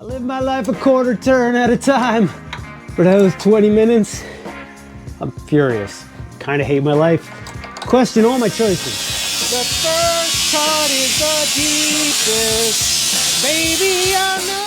I live my life a quarter turn at a time. For those 20 minutes, I'm furious. Kind of hate my life. Question all my choices. The first cut is the deepest. Baby, I know.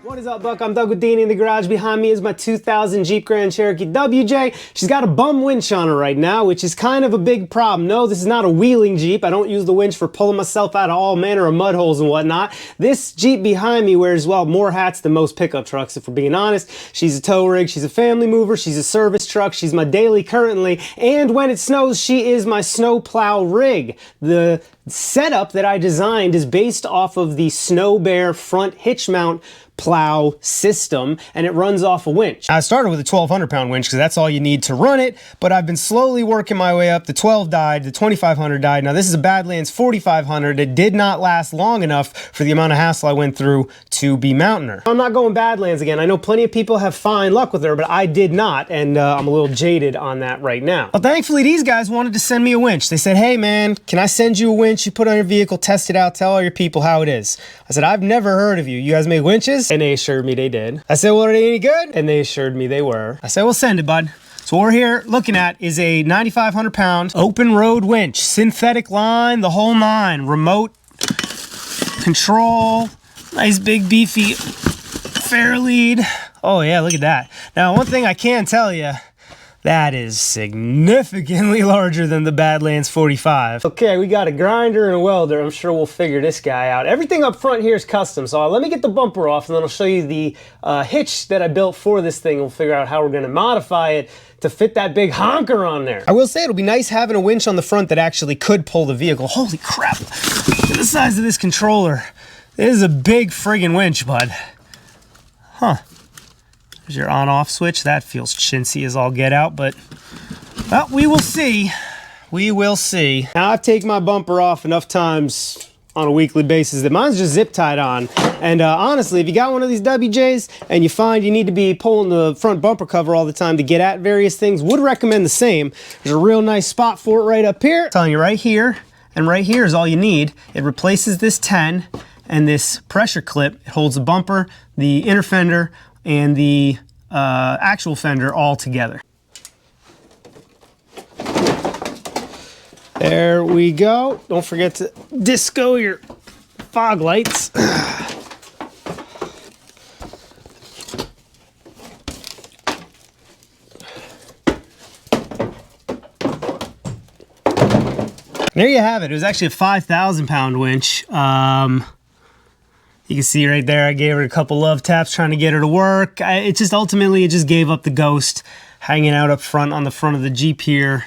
What is up, Buck? I'm Doug with Deanie in the garage. Behind me is my 2000 Jeep Grand Cherokee WJ. She's got a bum winch on her right now, which is kind of a big problem. No, this is not a wheeling Jeep. I don't use the winch for pulling myself out of all manner of mud holes and whatnot. This Jeep behind me wears, well, more hats than most pickup trucks, if we're being honest. She's a tow rig, she's a family mover, she's a service truck, she's my daily currently, and when it snows, she is my snow plow rig. The setup that I designed is based off of the Snow Bear front hitch mount plow system, and it runs off a winch. I started with a 1,200-pound winch because that's all you need to run it, but I've been slowly working my way up. The 12 died, the 2,500 died. Now this is a Badlands 4,500. It did not last long enough for the amount of hassle I went through to be mounting her. I'm not going Badlands again. I know plenty of people have fine luck with her, but I did not, and I'm a little jaded on that right now. Well, thankfully these guys wanted to send me a winch. They said, hey man, can I send you a winch you put on your vehicle, test it out, tell all your people how it is. I said, I've never heard of you. You guys make winches? And they assured me they did. I said, well, are they any good? And they assured me they were. I said, well, send it, bud. So what we're here looking at is a 9,500-pound Openroad winch, synthetic line, the whole nine, remote control, nice big beefy fair lead. Oh yeah, look at that. Now, one thing I can tell you, that is significantly larger than the Badlands 45. Okay, we got a grinder and a welder. I'm sure we'll figure this guy out. Everything up front here is custom, so let me get the bumper off and then I'll show you the hitch that I built for this thing. We'll figure out how we're gonna modify it to fit that big honker on there. I will say it'll be nice having a winch on the front that actually could pull the vehicle. Holy crap, look at the size of this controller. This is a big friggin' winch, bud. Huh. There's your on-off switch. That feels chintzy as all get out, but, well, we will see. We will see. Now, I've taken my bumper off enough times on a weekly basis that mine's just zip tied on. And honestly, if you got one of these WJs and you find you need to be pulling the front bumper cover all the time to get at various things, would recommend the same. There's a real nice spot for it right up here. I'm telling you, right here and right here is all you need. It replaces this 10 and this pressure clip. It holds the bumper, the inner fender, and the actual fender all together. There we go. Don't forget to disco your fog lights. There you have it. It was actually a 5,000-pound winch. You can see right there, I gave her a couple love taps trying to get her to work. It just ultimately gave up the ghost hanging out up front on the front of the Jeep here,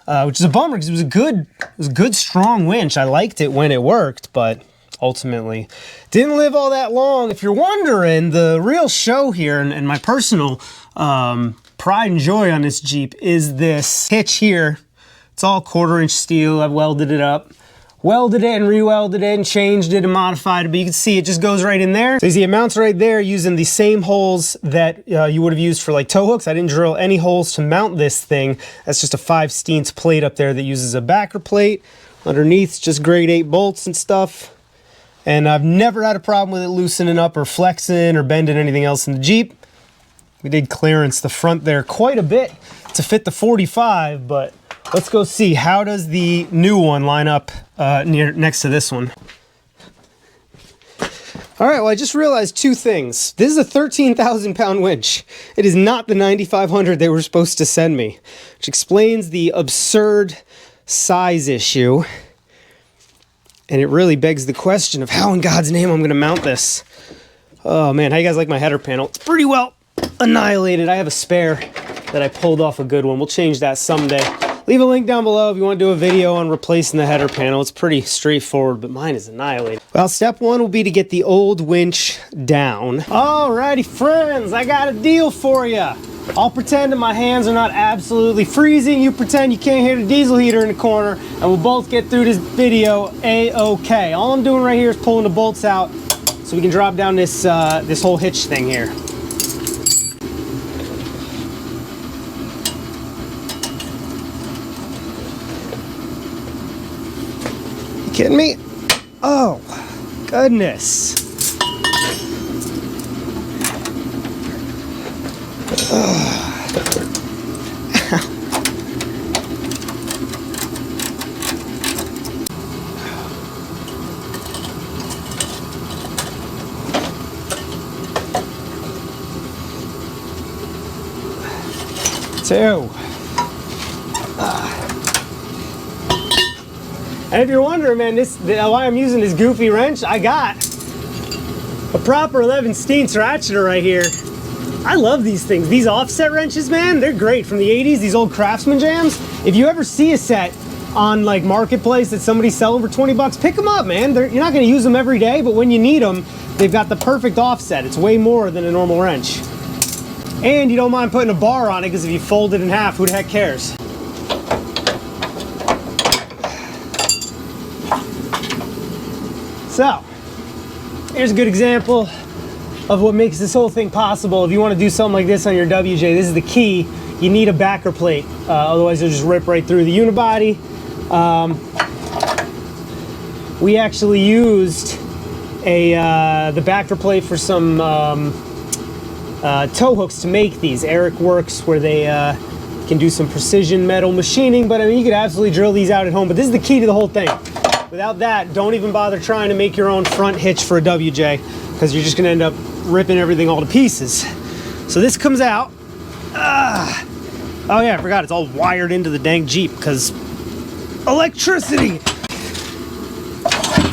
which is a bummer because it was a good strong winch. I liked it when it worked, but ultimately didn't live all that long. If you're wondering, the real show here and my personal pride and joy on this Jeep is this hitch here. It's all 1/4-inch steel. I've welded it up. Welded it and re-welded it and changed it and modified it, but you can see it just goes right in there. So you see it mounts right there using the same holes that you would have used for like tow hooks. I didn't drill any holes to mount this thing. That's just a 5/16 plate up there that uses a backer plate. Underneath, just grade 8 bolts and stuff. And I've never had a problem with it loosening up or flexing or bending anything else in the Jeep. We did clearance the front there quite a bit to fit the 45, but let's go see, how does the new one line up next to this one? All right, well, I just realized two things. This is a 13,000-pound winch. It is not the 9,500 they were supposed to send me, which explains the absurd size issue. And it really begs the question of how in God's name I'm gonna mount this. Oh man, how you guys like my header panel? It's pretty well annihilated. I have a spare that I pulled off a good one. We'll change that someday. Leave a link down below if you want to do a video on replacing the header panel. It's pretty straightforward, but mine is annihilated. Well, step one will be to get the old winch down. Alrighty, friends, I got a deal for you. I'll pretend that my hands are not absolutely freezing. You pretend you can't hear the diesel heater in the corner, and we'll both get through this video A-okay. All I'm doing right here is pulling the bolts out so we can drop down this, this whole hitch thing here. Kidding me? Oh, goodness. Two. And if you're wondering, man, why I'm using this goofy wrench, I got a proper 11/16 ratcheter right here. I love these things. These offset wrenches, man, they're great. From the 80s, these old Craftsman jams. If you ever see a set on like Marketplace that somebody's selling for 20 bucks, pick them up, man. You're not gonna use them every day, but when you need them, they've got the perfect offset. It's way more than a normal wrench. And you don't mind putting a bar on it, because if you fold it in half, who the heck cares? So, here's a good example of what makes this whole thing possible. If you want to do something like this on your WJ, this is the key. You need a backer plate, otherwise you'll just rip right through the unibody. We actually used the backer plate for some tow hooks to make these. Eric Works, where they can do some precision metal machining, but I mean, you could absolutely drill these out at home, but this is the key to the whole thing. Without that, don't even bother trying to make your own front hitch for a WJ, because you're just gonna end up ripping everything all to pieces. So this comes out. Oh yeah, I forgot, it's all wired into the dang Jeep, because electricity.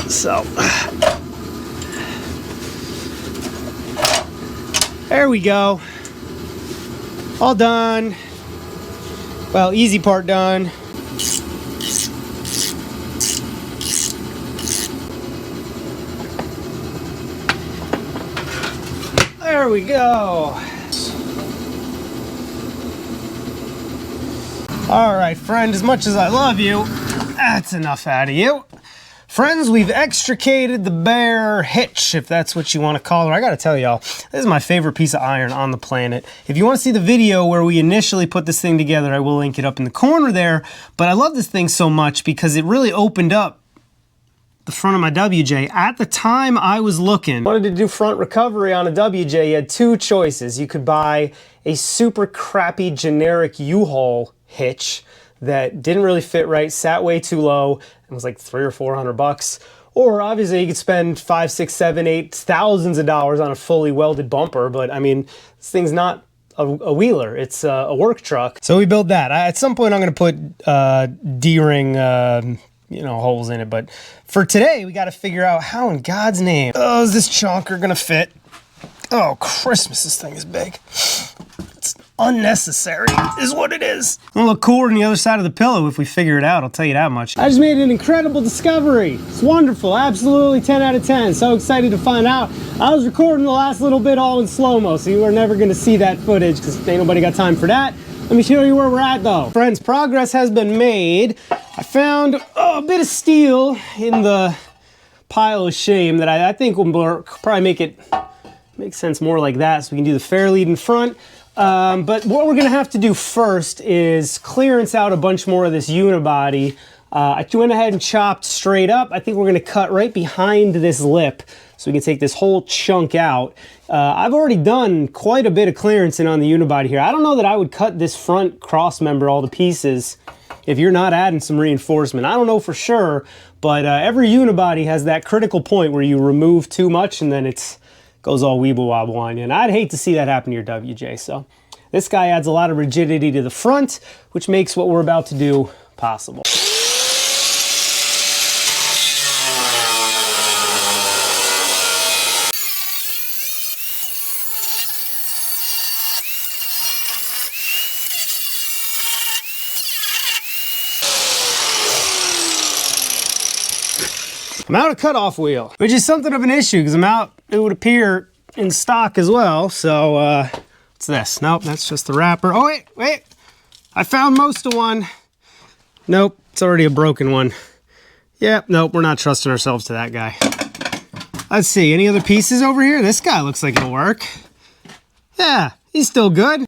So, there we go. All done. Well, easy part done. There we go. All right, friend, as much as I love you, that's enough out of you. Friends, we've extricated the bare hitch, if that's what you want to call it. I gotta tell y'all, this is my favorite piece of iron on the planet. If you want to see the video where we initially put this thing together, I will link it up in the corner there. But I love this thing so much because it really opened up the front of my WJ. At the time I was looking, wanted to do front recovery on a WJ, you had two choices. You could buy a super crappy generic U-Haul hitch that didn't really fit right, sat way too low, and was like $300 or $400. Or obviously you could spend $5, $6, $7, $8 thousands of dollars on a fully welded bumper, but I mean, this thing's not a wheeler, it's a work truck. So we built that. At some point I'm gonna put D-ring holes in it, but for today we got to figure out how in God's name is this chonker gonna fit. Oh Christmas, this thing is big. It's unnecessary is what it is. It'll look cooler than the other side of the pillow if we figure it out, I'll tell you that much. I just made an incredible discovery. It's wonderful, absolutely 10 out of 10. So excited to find out. I was recording the last little bit all in slow-mo, so you are never gonna see that footage because ain't nobody got time for that. Let me show you where we're at though. Friends, progress has been made. I found a bit of steel in the pile of shame that I think will probably make sense more like that, so we can do the fair lead in front. But what we're gonna have to do first is clearance out a bunch more of this unibody. I went ahead and chopped straight up. I think we're gonna cut right behind this lip so we can take this whole chunk out. I've already done quite a bit of clearancing on the unibody here. I don't know that I would cut this front cross member all to pieces if you're not adding some reinforcement. I don't know for sure, but every unibody has that critical point where you remove too much and then it goes all weeble wobble on you. And I'd hate to see that happen to your WJ. So this guy adds a lot of rigidity to the front, which makes what we're about to do possible. I'm out of cutoff wheel, which is something of an issue because it would appear in stock as well. So what's this? Nope, that's just the wrapper. Oh wait, I found most of one. Nope, it's already a broken one. Yep, nope, we're not trusting ourselves to that guy. Let's see, any other pieces over here? This guy looks like it'll work. Yeah, he's still good.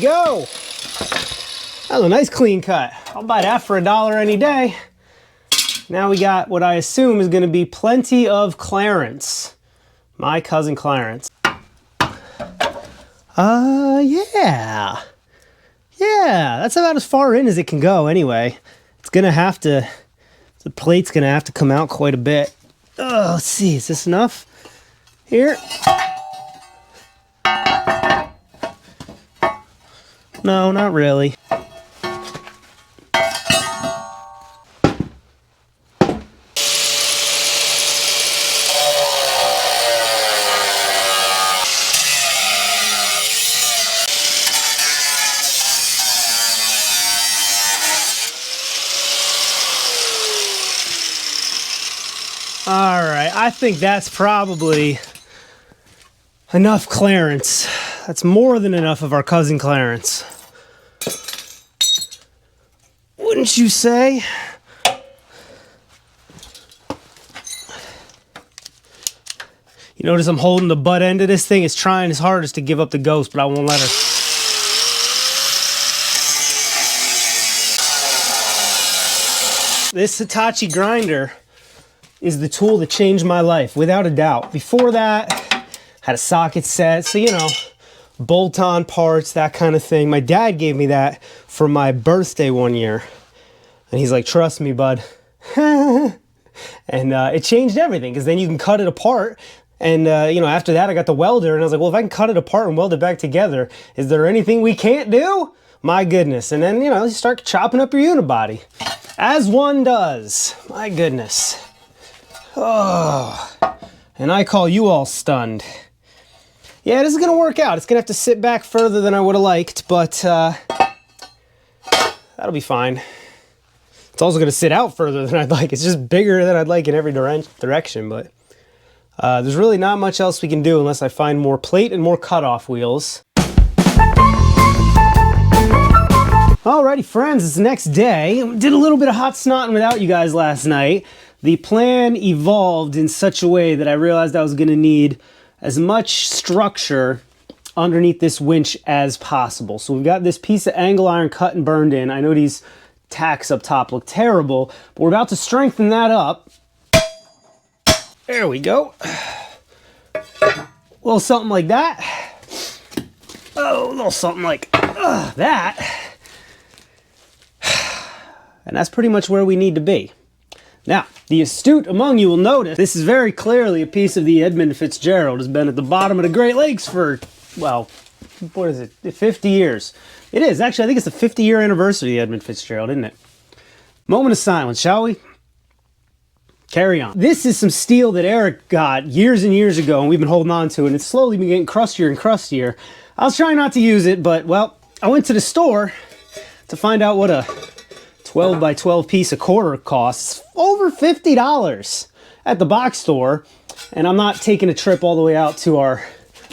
go. That was a nice clean cut. I'll buy that for $1 any day. Now we got what I assume is going to be plenty of clearance. My cousin Clarence. Yeah. Yeah, that's about as far in as it can go anyway. It's going to have to, the plate's going to have to come out quite a bit. Oh, let's see, is this enough? Here. No, not really. All right, I think that's probably enough clearance. That's more than enough of our cousin Clarence. Wouldn't you say? You notice I'm holding the butt end of this thing. It's trying its hardest to give up the ghost, but I won't let her. This Hitachi grinder is the tool that changed my life, without a doubt. Before that, had a socket set, so you know, bolt-on parts, that kind of thing. My dad gave me that for my birthday one year. And he's like, trust me, bud. And it changed everything, because then you can cut it apart. And, you know, after that, I got the welder, and I was like, well, if I can cut it apart and weld it back together, is there anything we can't do? My goodness. And then, you know, you start chopping up your unibody. As one does. My goodness. Oh, and I call you all stunned. Yeah, this is gonna work out. It's gonna have to sit back further than I would have liked, but that'll be fine. It's also gonna sit out further than I'd like. It's just bigger than I'd like in every direction, but there's really not much else we can do unless I find more plate and more cutoff wheels. Alrighty, friends, it's the next day. Did a little bit of hot snotting without you guys last night. The plan evolved in such a way that I realized I was going to need as much structure underneath this winch as possible. So we've got this piece of angle iron cut and burned in. I know these tacks up top look terrible, but we're about to strengthen that up. There we go. A little something like that. Oh, a little something like that. And that's pretty much where we need to be. Now, the astute among you will notice this is very clearly a piece of the Edmund Fitzgerald. Has been at the bottom of the Great Lakes for, well, what is it, 50 years. It is, actually, I think it's the 50-year anniversary of the Edmund Fitzgerald, isn't it? Moment of silence, shall we? Carry on. This is some steel that Eric got years and years ago, and we've been holding on to, and it's slowly been getting crustier and crustier. I was trying not to use it, but, well, I went to the store to find out what a 12 by 12 piece a quarter costs. Over $50 at the box store, and I'm not taking a trip all the way out to our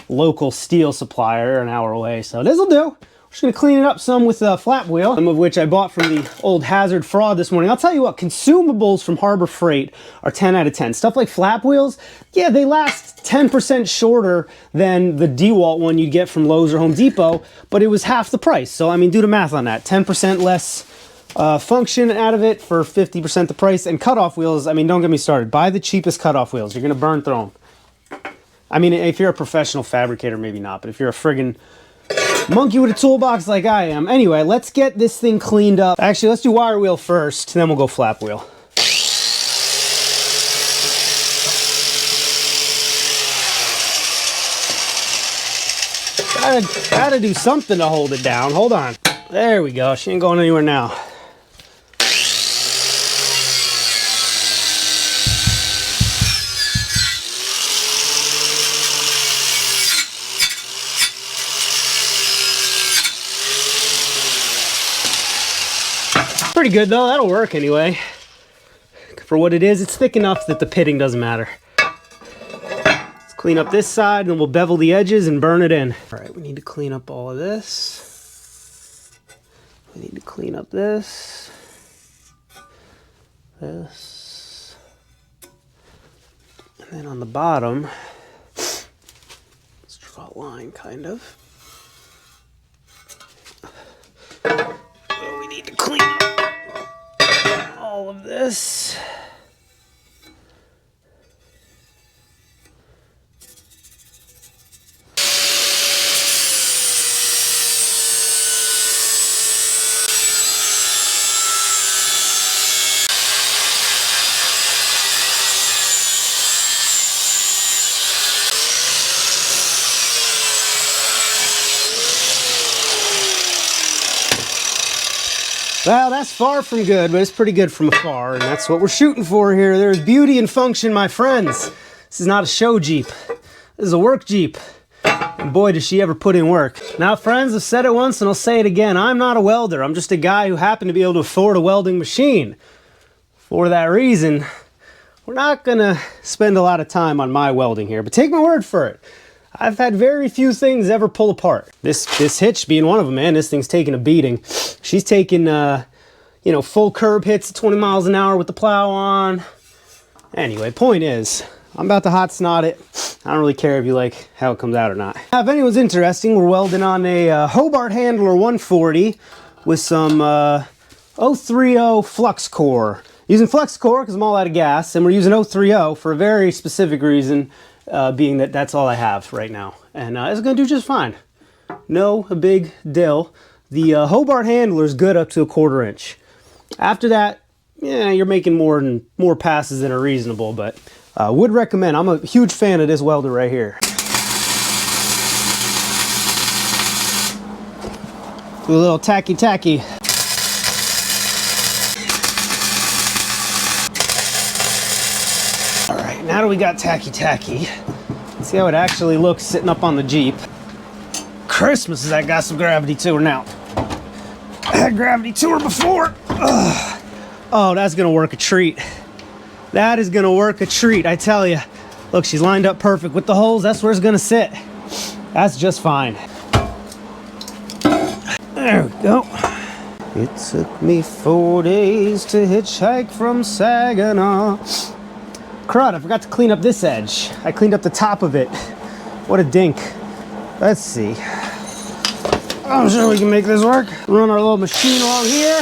local steel supplier an hour away, so this'll do. We're just gonna clean it up some with a flat wheel, some of which I bought from the old Hazard fraud this morning. I'll tell you what, consumables from Harbor Freight are 10 out of 10. Stuff like flap wheels, yeah, they last 10% shorter than the DeWalt one you'd get from Lowe's or Home Depot, but it was half the price. So I mean, do the math on that. 10% less function out of it for 50% the price. And cutoff wheels, I mean, don't get me started. Buy the cheapest cutoff wheels. You're gonna burn through them. I mean, if you're a professional fabricator, maybe not, but if you're a friggin' monkey with a toolbox like I am. Anyway, let's get this thing cleaned up. Actually, let's do wire wheel first, then we'll go flap wheel. Gotta do something to hold it down. Hold on. There we go. She ain't going anywhere now. Pretty good though, that'll work anyway. For what it is, it's thick enough that the pitting doesn't matter. Let's clean up this side and then we'll bevel the edges and burn it in. All right, we need to clean up all of this. We need to clean up this. This. And then on the bottom, let's draw a line kind of. need to clean up all of this. Well, that's far from good, but it's pretty good from afar, and that's what we're shooting for here. There's beauty and function, my friends. This is not a show Jeep. This is a work Jeep. And boy, does she ever put in work. Now, friends, I've said it once and I'll say it again. I'm not a welder. I'm just a guy who happened to be able to afford a welding machine. For that reason, we're not gonna spend a lot of time on my welding here, but take my word for it. I've had very few things ever pull apart. This hitch being one of them, man. This thing's taking a beating. She's taking, you know, full curb hits at 20 miles an hour with the plow on. Anyway, point is, I'm about to hot snot it. I don't really care if you like how it comes out or not. Now, if anyone's interesting, we're welding on a Hobart Handler 140 with some 030 flux core. Using flux core because I'm all out of gas, and we're using 030 for a very specific reason. Being that that's all I have right now, and it's gonna do just fine. No big deal. The Hobart Handler is good up to 1/4 inch. After that, yeah, you're making more passes than are reasonable, but would recommend. I'm a huge fan of this welder right here. Do a little tacky. Now that we got tacky, let's see how it actually looks sitting up on the Jeep. Christmas has got some gravity to her now. I had gravity to her before. Ugh. Oh, that's gonna work a treat. That is gonna work a treat, I tell you. Look, she's lined up perfect with the holes. That's where it's gonna sit. That's just fine. There we go. It took me 4 days to hitchhike from Saginaw. Crud, I forgot to clean up this edge. I cleaned up the top of it. What a dink. Let's see. I'm sure we can make this work. Run our little machine along here.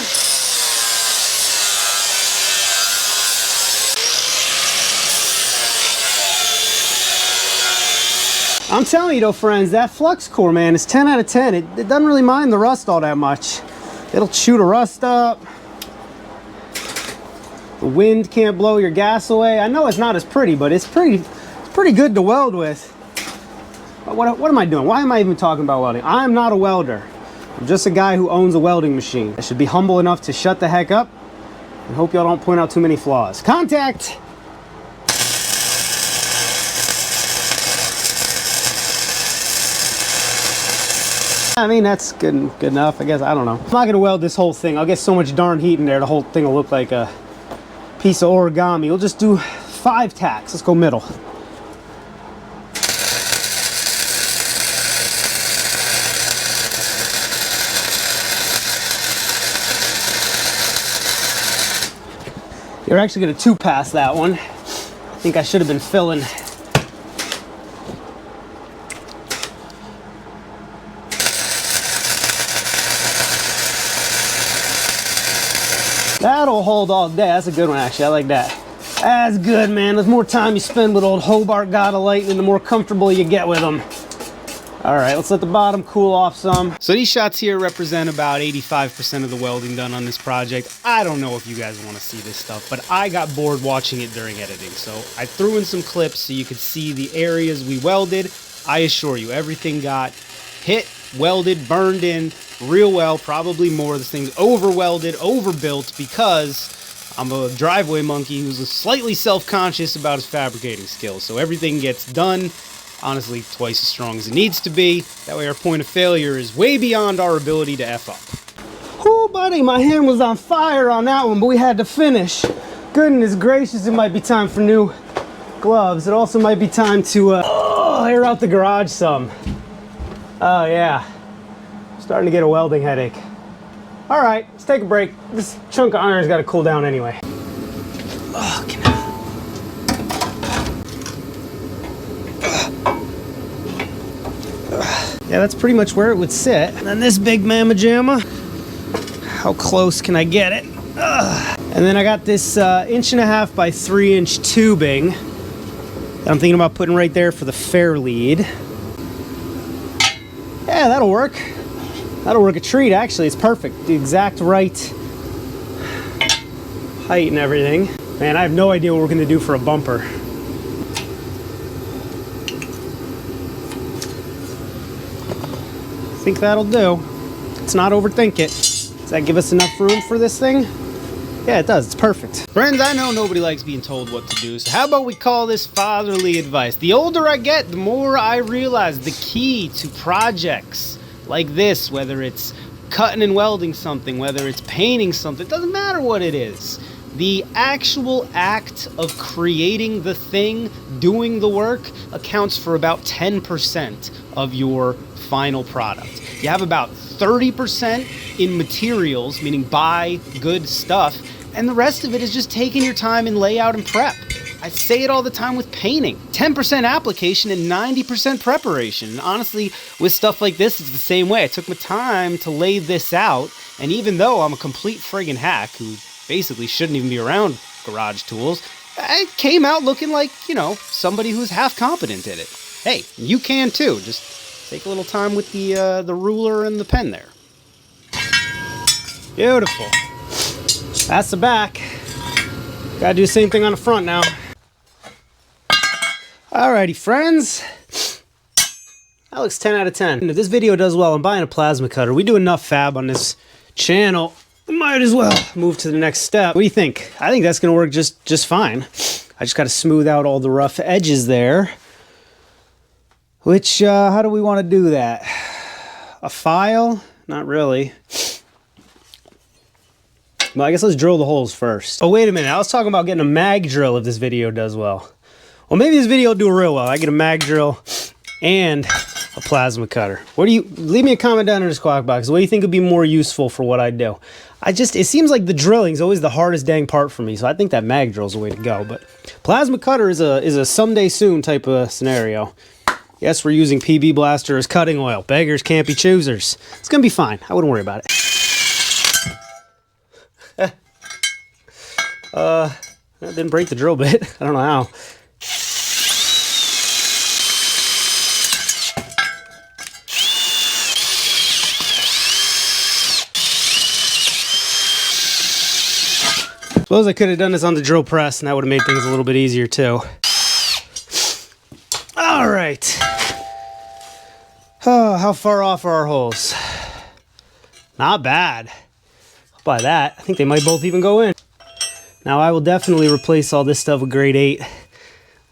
I'm telling you though, friends, that flux core, man, is 10 out of 10. It doesn't really mind the rust all that much. It'll chew the rust up. The wind can't blow your gas away. I know it's not as pretty, but it's pretty good to weld with. But what am I doing? Why am I even talking about welding? I'm not a welder. I'm just a guy who owns a welding machine. I should be humble enough to shut the heck up and hope y'all don't point out too many flaws. Contact! I mean, that's good enough, I guess. I don't know. I'm not gonna weld this whole thing. I'll get so much darn heat in there, the whole thing will look like a piece of origami. We'll just do 5 tacks. Let's go middle. You're actually going to 2-pass that one. I think I should have been filling. That'll hold all day. That's a good one, actually. I like that. That's good, man. The more time you spend with old Hobart God of Lightning, the more comfortable you get with them. All right, let's let the bottom cool off some. So these shots here represent about 85% of the welding done on this project. I don't know if you guys want to see this stuff, but I got bored watching it during editing. So I threw in some clips so you could see the areas we welded. I assure you, everything got hit, welded, burned in real well. Probably more. This thing's over-welded, overbuilt because I'm a driveway monkey who's slightly self-conscious about his fabricating skills. So everything gets done, honestly, twice as strong as it needs to be. That way our point of failure is way beyond our ability to F up. Oh, buddy, my hand was on fire on that one, but we had to finish. Goodness gracious, it might be time for new gloves. It also might be time to air out the garage some. Oh, yeah. Starting to get a welding headache. All right, let's take a break. This chunk of iron's got to cool down anyway. Yeah, that's pretty much where it would sit. And then this big mamma jamma. How close can I get it? Ugh. And then I got this 1.5 by 3-inch tubing that I'm thinking about putting right there for the fair lead. Yeah, that'll work. That'll work a treat, actually. It's perfect. The exact right height and everything. Man, I have no idea what we're going to do for a bumper. I think that'll do. Let's not overthink it. Does that give us enough room for this thing? Yeah, it does. It's perfect. Friends, I know nobody likes being told what to do, so how about we call this fatherly advice? The older I get, the more I realize the key to projects like this, whether it's cutting and welding something, whether it's painting something, it doesn't matter what it is. The actual act of creating the thing, doing the work, accounts for about 10% of your final product. You have about 30% in materials, meaning buy good stuff, and the rest of it is just taking your time in layout and prep. I say it all the time with painting. 10% application and 90% preparation. And honestly, with stuff like this, it's the same way. I took my time to lay this out, and even though I'm a complete friggin' hack who basically shouldn't even be around garage tools, I came out looking like, you know, somebody who's half competent at it. Hey, you can too. Just take a little time with the ruler and the pen there. Beautiful. That's the back. Gotta do the same thing on the front now. Alrighty, friends. That looks 10 out of 10. If this video does well, I'm buying a plasma cutter. We do enough fab on this channel. Might as well move to the next step. What do you think? I think that's gonna work just fine. I just gotta smooth out all the rough edges there. Which, how do we want to do that? A file? Not really. Well, I guess let's drill the holes first. Oh, wait a minute. I was talking about getting a mag drill if this video does well. Well, maybe this video will do real well. I get a mag drill and a plasma cutter. Leave me a comment down in the squawk box. What do you think would be more useful for what I do? It seems like the drilling is always the hardest dang part for me, so I think that mag drill is the way to go. But plasma cutter is a someday soon type of scenario. Yes, we're using PB Blaster as cutting oil. Beggars can't be choosers. It's gonna be fine. I wouldn't worry about it. That didn't break the drill bit. I don't know how. Suppose I could have done this on the drill press and that would have made things a little bit easier too. All right. Oh, how far off are our holes? Not bad. By that, I think they might both even go in. Now I will definitely replace all this stuff with grade 8.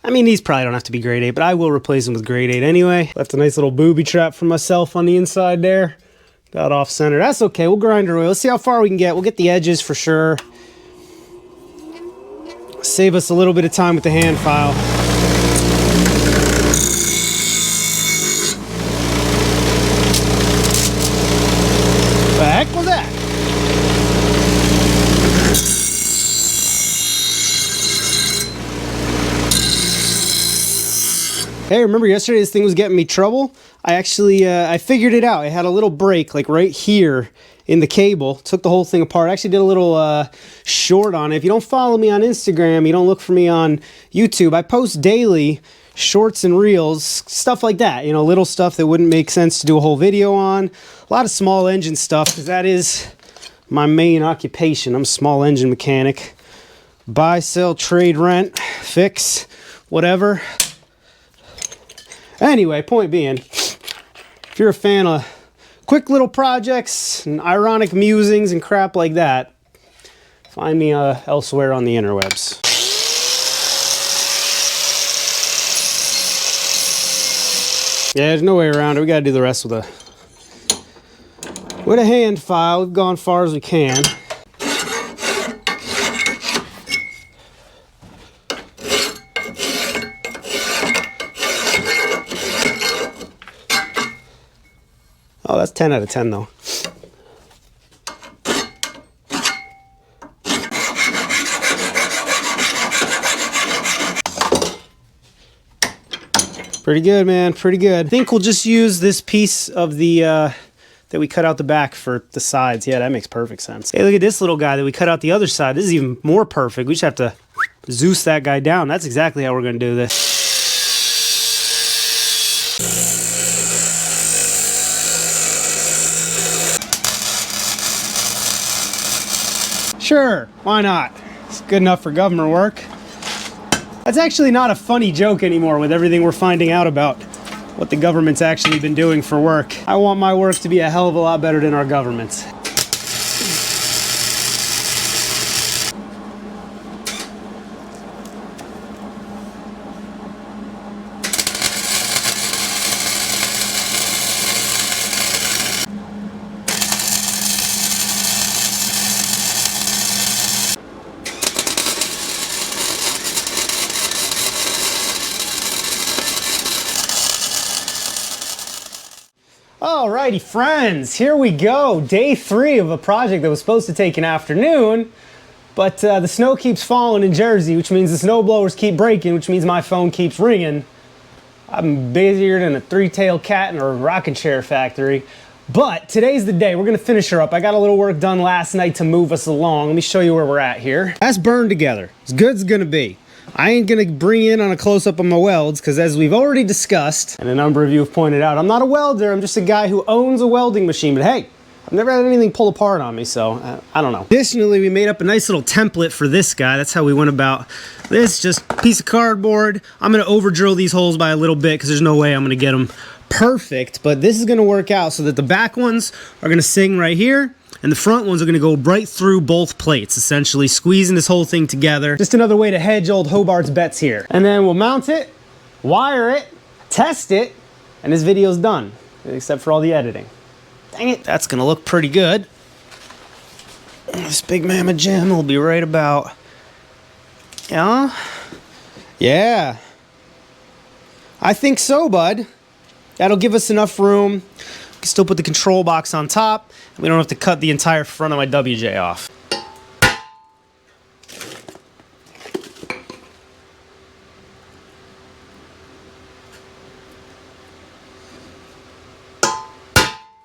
I mean, these probably don't have to be grade 8, but I will replace them with grade 8 anyway. Left a nice little booby trap for myself on the inside there. Got off center. That's okay. We'll grind our way. Let's see how far we can get. We'll get the edges for sure. Save us a little bit of time with the hand file. The heck was that? Hey, remember yesterday this thing was getting me trouble? I actually, I figured it out. It had a little break, like right here in the cable. Took the whole thing apart. I actually did a little short on it. If you don't follow me on Instagram, you don't look for me on YouTube, I post daily shorts and reels, stuff like that. You know, little stuff that wouldn't make sense to do a whole video on. A lot of small engine stuff, because that is my main occupation. I'm a small engine mechanic. Buy, sell, trade, rent, fix, whatever. Anyway, point being, if you're a fan of quick little projects and ironic musings and crap like that, find me elsewhere on the interwebs. Yeah, there's no way around it. We gotta do the rest with a hand file. We've gone far as we can. Oh, that's 10 out of 10 though. Pretty good, man. Pretty good. I think we'll just use this piece of the that we cut out the back for the sides. Yeah, that makes perfect sense. Hey, look at this little guy that we cut out the other side. This is even more perfect. We just have to Zeus that guy down. That's exactly how we're going to do this. Sure, why not? It's good enough for government work. That's actually not a funny joke anymore with everything we're finding out about what the government's actually been doing for work. I want my work to be a hell of a lot better than our government's. Alrighty friends, here we go. Day 3 of a project that was supposed to take an afternoon, but the snow keeps falling in Jersey, which means the snow blowers keep breaking, which means my phone keeps ringing. I'm busier than a 3-tailed cat in a rocking chair factory. But today's the day. We're gonna finish her up. I got a little work done last night to move us along. Let me show you where we're at here. That's burned together. As good as it's gonna be. I ain't gonna bring in on a close-up of my welds because as we've already discussed, and a number of you have pointed out, I'm not a welder, I'm just a guy who owns a welding machine, but hey, I've never had anything pull apart on me, so I don't know. Additionally, we made up a nice little template for this guy. That's how we went about this, just a piece of cardboard. I'm gonna over drill these holes by a little bit because there's no way I'm gonna get them perfect, but this is gonna work out so that the back ones are gonna sing right here, and the front ones are gonna go right through both plates, essentially squeezing this whole thing together. Just another way to hedge old Hobart's bets here. And then we'll mount it, wire it, test it, and this video's done, except for all the editing. Dang it, that's gonna look pretty good. This big mama gem will be right about, yeah. I think so, bud. That'll give us enough room. We can still put the control box on top. And we don't have to cut the entire front of my WJ off.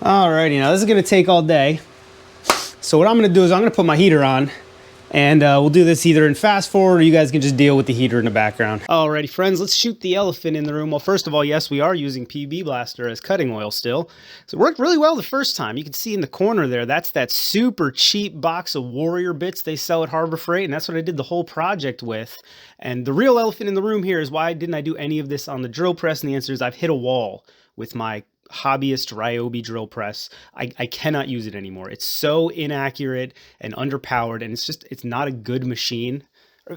Alrighty, now this is gonna take all day. So what I'm gonna do is I'm gonna put my heater on, and we'll do this either in fast forward or you guys can just deal with the heater in the background. Alrighty friends, let's shoot the elephant in the room. Well, first of all, yes, we are using PB Blaster as cutting oil still. So it worked really well the first time. You can see in the corner there, that's that super cheap box of Warrior bits they sell at Harbor Freight, and that's what I did the whole project with. And the real elephant in the room here is why didn't I do any of this on the drill press? And the answer is I've hit a wall with my hobbyist Ryobi drill press. I cannot use it anymore. It's so inaccurate and underpowered, and it's not a good machine.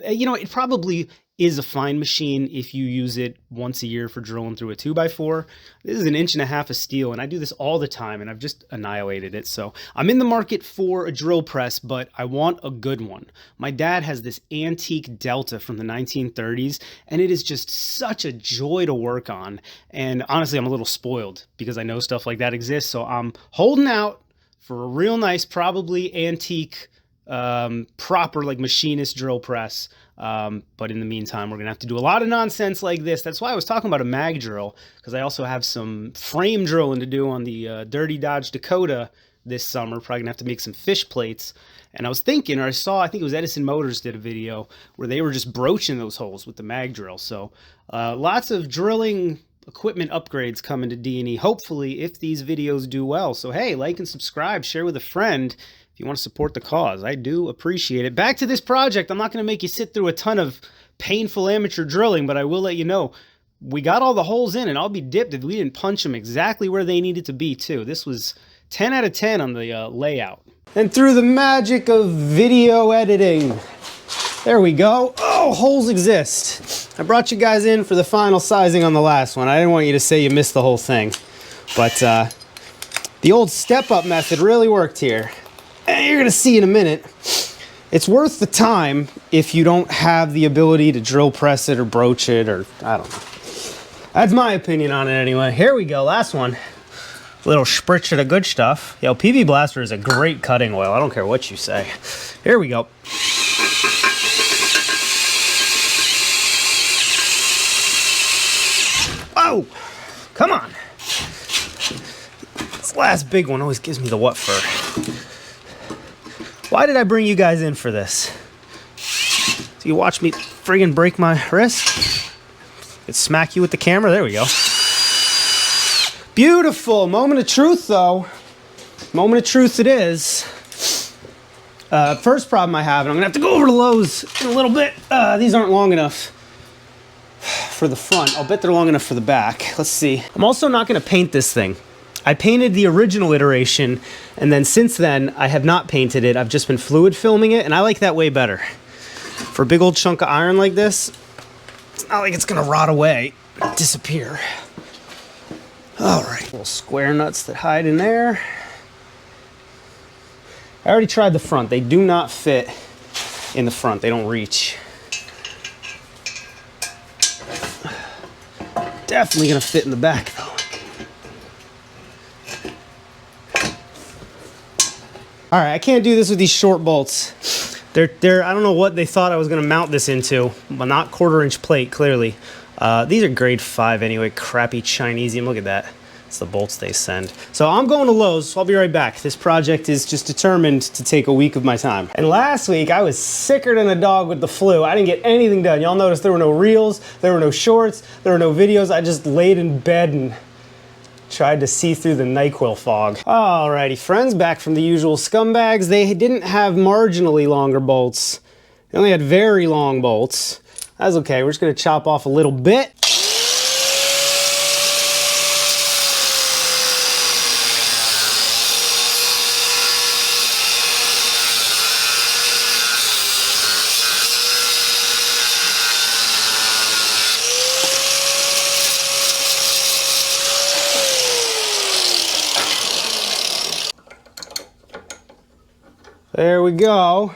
You know, it probably is a fine machine if you use it once a year for drilling through a 2x4. This is 1.5 inches of steel, and I do this all the time, and I've just annihilated it. So I'm in the market for a drill press, but I want a good one. My dad has this antique Delta from the 1930s, and it is just such a joy to work on. And honestly, I'm a little spoiled because I know stuff like that exists, so I'm holding out for a real nice, probably antique, proper like machinist drill press. But in the meantime, we're gonna have to do a lot of nonsense like this. That's why I was talking about a mag drill, because I also have some frame drilling to do on the Dirty Dodge Dakota this summer. Probably gonna have to make some fish plates. And I was thinking, or I saw, I think it was Edison Motors did a video where they were just broaching those holes with the mag drill. So lots of drilling equipment upgrades coming to D&E, hopefully, if these videos do well. So hey, like and subscribe, share with a friend if you want to support the cause. I do appreciate it. Back to this project. I'm not going to make you sit through a ton of painful amateur drilling, but I will let you know we got all the holes in, and I'll be dipped if we didn't punch them exactly where they needed to be too. This was 10 out of 10 on the layout. And through the magic of video editing, there we go. Oh, holes exist. I brought you guys in for the final sizing on the last one. I didn't want you to say you missed the whole thing, but the old step-up method really worked here. And you're gonna see in a minute. It's worth the time if you don't have the ability to drill press it or broach it, or I don't know. That's my opinion on it anyway. Here we go, last one. Little spritz of the good stuff. Yo, PB Blaster is a great cutting oil. I don't care what you say. Here we go. Oh, come on. This last big one always gives me the what for. Why did I bring you guys in for this? So you watch me friggin' break my wrist? Could smack you with the camera. There we go. Beautiful. Moment of truth, though. Moment of truth it is. First problem I have, and I'm going to have to go over to Lowe's in a little bit. These aren't long enough for the front. I'll bet they're long enough for the back. Let's see. I'm also not going to paint this thing. I painted the original iteration, and then since then, I have not painted it. I've just been fluid filming it, and I like that way better. For a big old chunk of iron like this, it's not like it's going to rot away, disappear. All right, little square nuts that hide in there. I already tried the front. They do not fit in the front. They don't reach. Definitely going to fit in the back, though. All right, I can't do this with these short bolts. They're I don't know what they thought I was going to mount this into, but not 1/4-inch plate, clearly. These are grade 5 anyway, crappy Chinesium. Look at that. It's the bolts they send. So I'm going to Lowe's, so I'll be right back. This project is just determined to take a week of my time. And last week, I was sicker than a dog with the flu. I didn't get anything done. Y'all noticed there were no reels, there were no shorts, there were no videos. I just laid in bed and tried to see through the NyQuil fog. Alrighty, friends, back from the usual scumbags. They didn't have marginally longer bolts. They only had very long bolts. That's okay, we're just gonna chop off a little bit. There we go.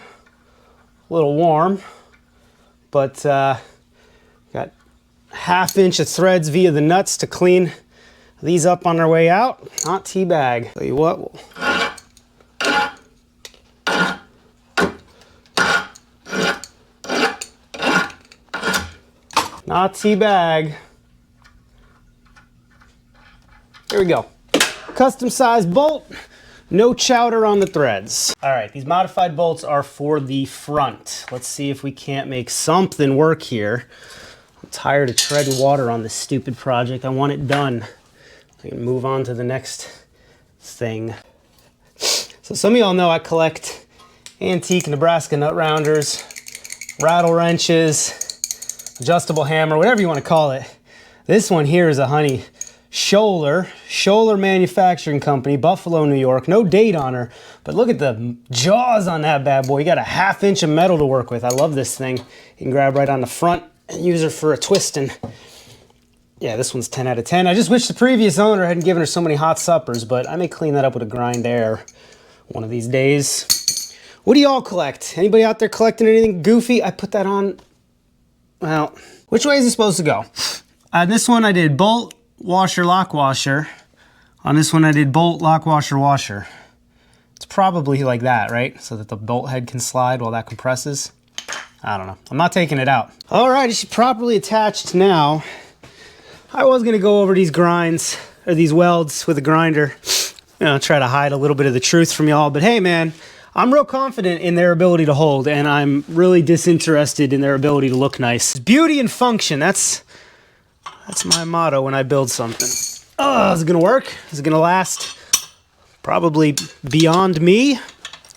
A little warm, but got 1/2 inch of threads via the nuts to clean these up on their way out. Not teabag. Tell you what, not teabag. There we go. Custom sized bolt. No chowder on the threads. All right, these modified bolts are for the front. Let's see if we can't make something work here. I'm tired of treading water on this stupid project. I want it done. I can move on to the next thing. So some of y'all know I collect antique Nebraska nut rounders, rattle wrenches, adjustable hammer, whatever you want to call it. This one here is a honey. Scholler Manufacturing Company, Buffalo, New York. No date on her, but look at the jaws on that bad boy. You got 1/2 inch of metal to work with. I love this thing. You can grab right on the front and use her for a twisting. Yeah, this one's 10 out of 10. I just wish the previous owner hadn't given her so many hot suppers, but I may clean that up with a grind air one of these days. What do y'all collect? Anybody out there collecting anything goofy? I put that on, well, which way is it supposed to go? On this one I did bolt, washer, lock washer. On this one I did bolt, lock washer, washer. It's probably like that, right? So that the bolt head can slide while that compresses. I don't know. I'm not taking it out. All right, it's properly attached now. I was gonna go over these grinds, or these welds with a grinder. You know, try to hide a little bit of the truth from y'all, but hey man, I'm real confident in their ability to hold, and I'm really disinterested in their ability to look nice. Beauty and function, that's my motto when I build something. Oh, is it gonna work? Is it gonna last? Probably beyond me.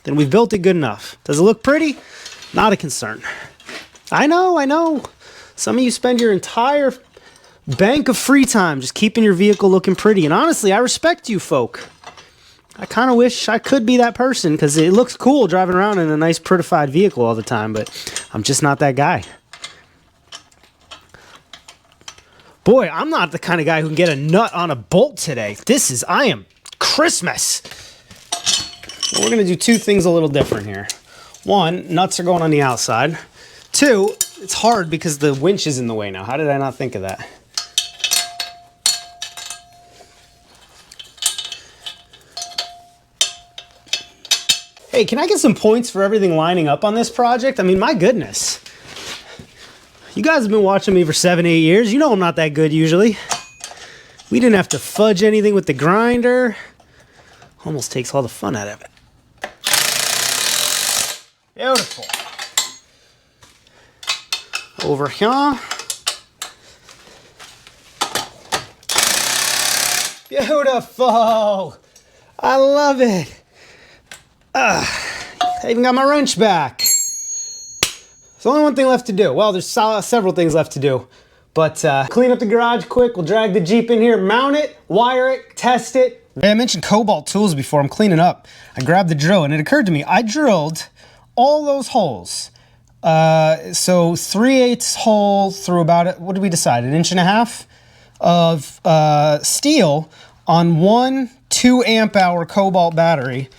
Then we've built it good enough. Does it look pretty? Not a concern. I know. Some of you spend your entire bank of free time just keeping your vehicle looking pretty. And honestly, I respect you folk. I kind of wish I could be that person because it looks cool driving around in a nice prettified vehicle all the time, but I'm just not that guy. Boy, I'm not the kind of guy who can get a nut on a bolt today. I am Christmas. Well, we're gonna do two things a little different here. One, nuts are going on the outside. Two, it's hard because the winch is in the way now. How did I not think of that? Hey, can I get some points for everything lining up on this project? I mean, my goodness. You guys have been watching me for 7, 8 years. You know I'm not that good usually. We didn't have to fudge anything with the grinder. Almost takes all the fun out of it. Beautiful. Over here. Beautiful. I love it. I even got my wrench back. There's only one thing left to do. Well, there's several things left to do. But clean up the garage quick. We'll drag the Jeep in here, mount it, wire it, test it. I mentioned Cobalt tools before. I'm cleaning up. I grabbed the drill and it occurred to me, I drilled all those holes. So 3/8 hole through about, what did we decide, 1.5 inch of steel on one 2 amp hour Cobalt battery.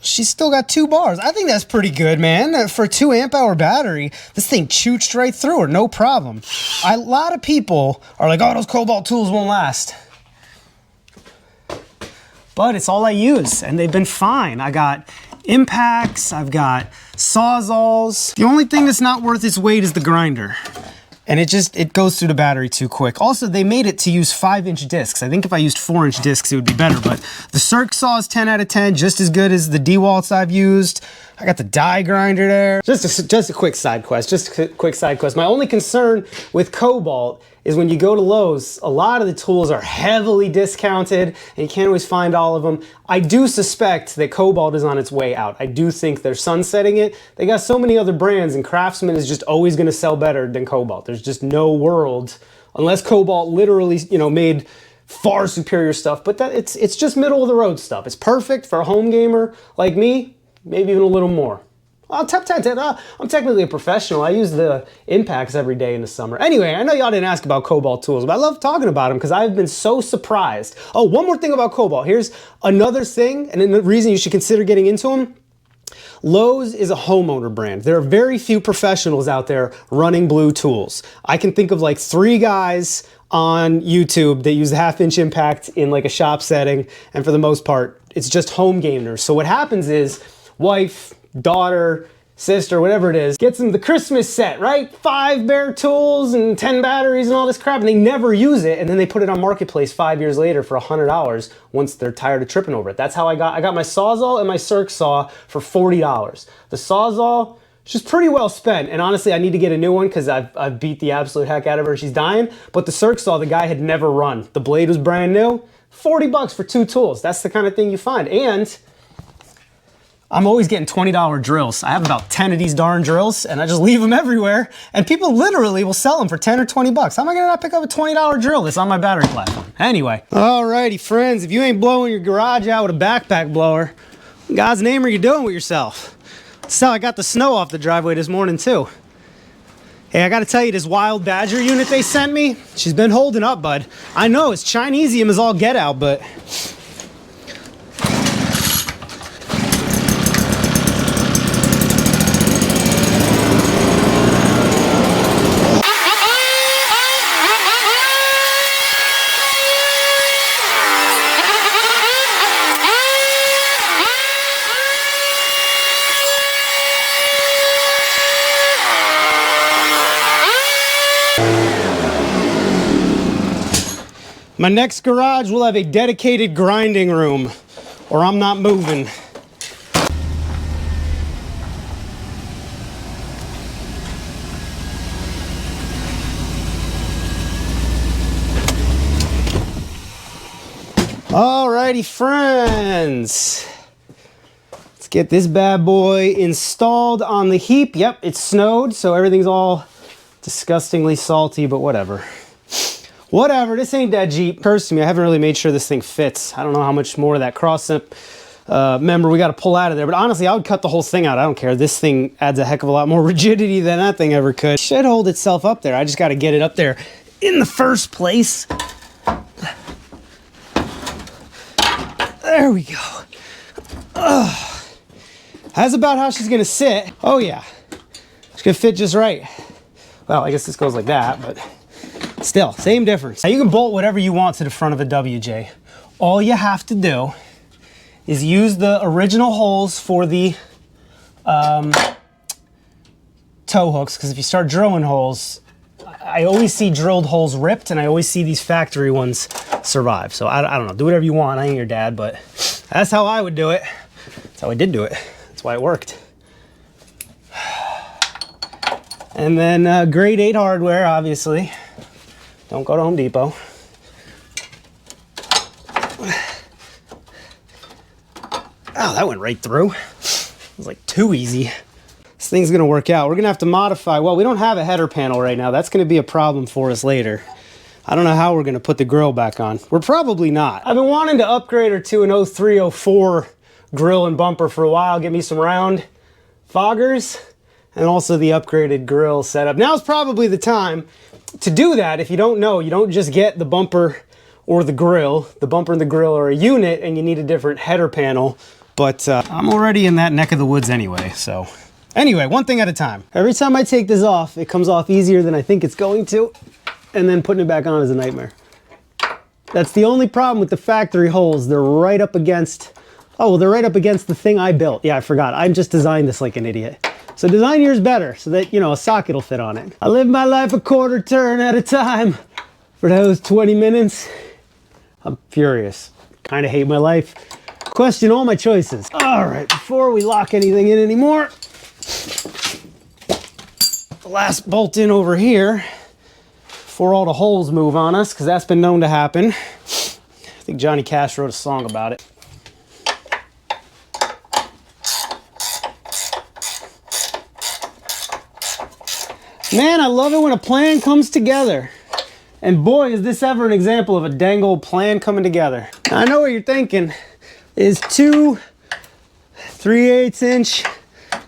She's still got 2 bars. I think that's pretty good, man. For a 2 amp hour battery, this thing chooched right through her, no problem. A lot of people are like, oh, those Cobalt tools won't last. But it's all I use, and they've been fine. I got impacts, I've got sawzalls. The only thing that's not worth its weight is the grinder. And it goes through the battery too quick. Also, they made it to use 5-inch discs. I think if I used 4-inch discs, it would be better, but the Circ saw is 10 out of 10, just as good as the DeWalt's I've used. I got the die grinder there. Just a quick side quest, My only concern with Cobalt is when you go to Lowe's, a lot of the tools are heavily discounted and you can't always find all of them. I do suspect that Cobalt is on its way out. I do think they're sunsetting it. They got so many other brands and Craftsman is just always gonna sell better than Cobalt. There's just no world, unless Cobalt literally, made far superior stuff, but it's just middle of the road stuff. It's perfect for a home gamer like me, maybe even a little more. I'm technically a professional. I use the impacts every day in the summer. Anyway, I know y'all didn't ask about Cobalt tools, but I love talking about them because I've been so surprised. Oh, one more thing about Cobalt. Here's another thing, and then the reason you should consider getting into them. Lowe's is a homeowner brand. There are very few professionals out there running blue tools. I can think of like 3 guys on YouTube that use the 1/2-inch impact in like a shop setting, and for the most part, it's just home gamers. So what happens is, wife, daughter, sister, whatever it is, gets them the Christmas set, right? 5 bare tools and 10 batteries and all this crap, and they never use it, and then they put it on Marketplace 5 years later for $100 once they're tired of tripping over it. That's how I got my Sawzall and my Circ saw for $40. The Sawzall, she's pretty well spent, and honestly, I need to get a new one because I've beat the absolute heck out of her. She's dying, but the Circ saw, the guy had never run. The blade was brand new. $40 for 2 tools. That's the kind of thing you find, and I'm always getting $20 drills. I have about 10 of these darn drills and I just leave them everywhere and people literally will sell them for 10 or 20 bucks. How am I gonna not pick up a $20 drill that's on my battery platform? Anyway. Alrighty, friends, if you ain't blowing your garage out with a backpack blower, what in God's name are you doing with yourself? That's how I got the snow off the driveway this morning too. Hey, I gotta tell you, this wild badger unit they sent me, she's been holding up, bud. I know, it's Chinesium as all get out, but my next garage will have a dedicated grinding room, or I'm not moving. Alrighty, friends. Let's get this bad boy installed on the heap. Yep, it snowed, so everything's all disgustingly salty, but whatever. Whatever, this ain't that Jeep. Occurs to me, I haven't really made sure this thing fits. I don't know how much more of that cross-up member we got to pull out of there, but honestly, I would cut the whole thing out. I don't care. This thing adds a heck of a lot more rigidity than that thing ever could. It should hold itself up there. I just got to get it up there in the first place. There we go. That's about how she's gonna sit. Oh yeah, it's gonna fit just right. Well, I guess this goes like that, but still, same difference. Now you can bolt whatever you want to the front of a WJ. All you have to do is use the original holes for the tow hooks, because if you start drilling holes, I always see drilled holes ripped, and I always see these factory ones survive. So I don't know, do whatever you want. I ain't your dad, but that's how I would do it. That's how I did do it. That's why it worked. And then grade 8 hardware, obviously. Don't go to Home Depot. Oh, that went right through. It was like too easy. This thing's gonna work out. We're gonna have to modify. Well, we don't have a header panel right now. That's gonna be a problem for us later. I don't know how we're gonna put the grill back on. We're probably not. I've been wanting to upgrade her to an 03, 04 grill and bumper for a while. Get me some round foggers and also the upgraded grill setup. Now's probably the time to do that. If you don't know, you don't just get the bumper or the grill. The bumper and the grill are a unit, and you need a different header panel. But I'm already in that neck of the woods anyway, so. Anyway, one thing at a time. Every time I take this off, it comes off easier than I think it's going to, and then putting it back on is a nightmare. That's the only problem with the factory holes. They're right up against, oh, well, they're right up against the thing I built. Yeah, I forgot. I just designed this like an idiot. So design yours better so that, you know, a socket will fit on it. I live my life a quarter turn at a time. For those 20 minutes, I'm furious. Kind of hate my life. Question all my choices. All right, before we lock anything in anymore, the last bolt in over here before all the holes move on us, because that's been known to happen. I think Johnny Cash wrote a song about it. Man, I love it when a plan comes together. And boy, is this ever an example of a dang old plan coming together. Now, I know what you're thinking. Is 2 3/8 inch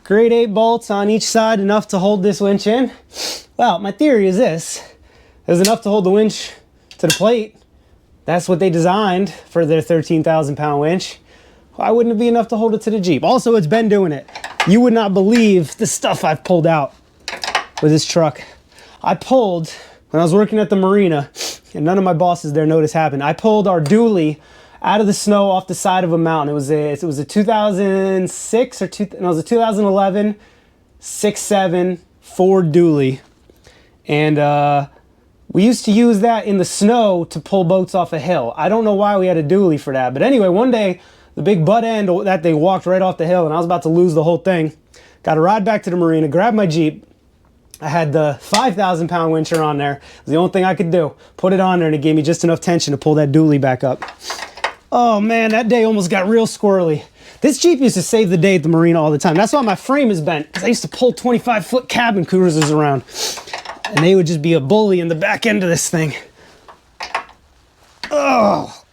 grade 8 bolts on each side enough to hold this winch in? Well, my theory is this. There's enough to hold the winch to the plate. That's what they designed for their 13,000 pound winch. Why wouldn't it be enough to hold it to the Jeep? Also, it's been doing it. You would not believe the stuff I've pulled out with this truck. I pulled, when I was working at the marina, and none of my bosses there noticed happened, I pulled our dually out of the snow off the side of a mountain. It was a 2006 or it was a 2011 6.7 Ford dually. And we used to use that in the snow to pull boats off a hill. I don't know why we had a dually for that. But anyway, one day, the big butt end, that thing walked right off the hill, and I was about to lose the whole thing. Got to ride back to the marina, grab my Jeep. I had the 5,000 pound wincher on there. It was the only thing I could do. Put it on there, and it gave me just enough tension to pull that dually back up. Oh man, that day almost got real squirrely. This Jeep used to save the day at the marina all the time. That's why my frame is bent, because I used to pull 25-foot cabin cruisers around, and they would just be a bully in the back end of this thing. Oh.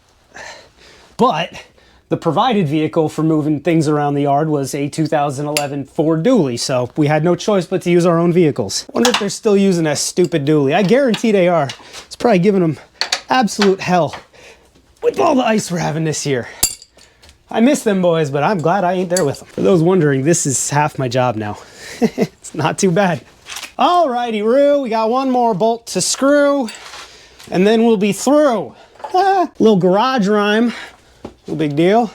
But the provided vehicle for moving things around the yard was a 2011 Ford dually, so we had no choice but to use our own vehicles. Wonder if they're still using that stupid dually. I guarantee they are. It's probably giving them absolute hell with all the ice we're having this year. I miss them boys, but I'm glad I ain't there with them. For those wondering, this is half my job now. It's not too bad. Alrighty, Roo, we got one more bolt to screw, and then we'll be through. Little garage rhyme. No big deal.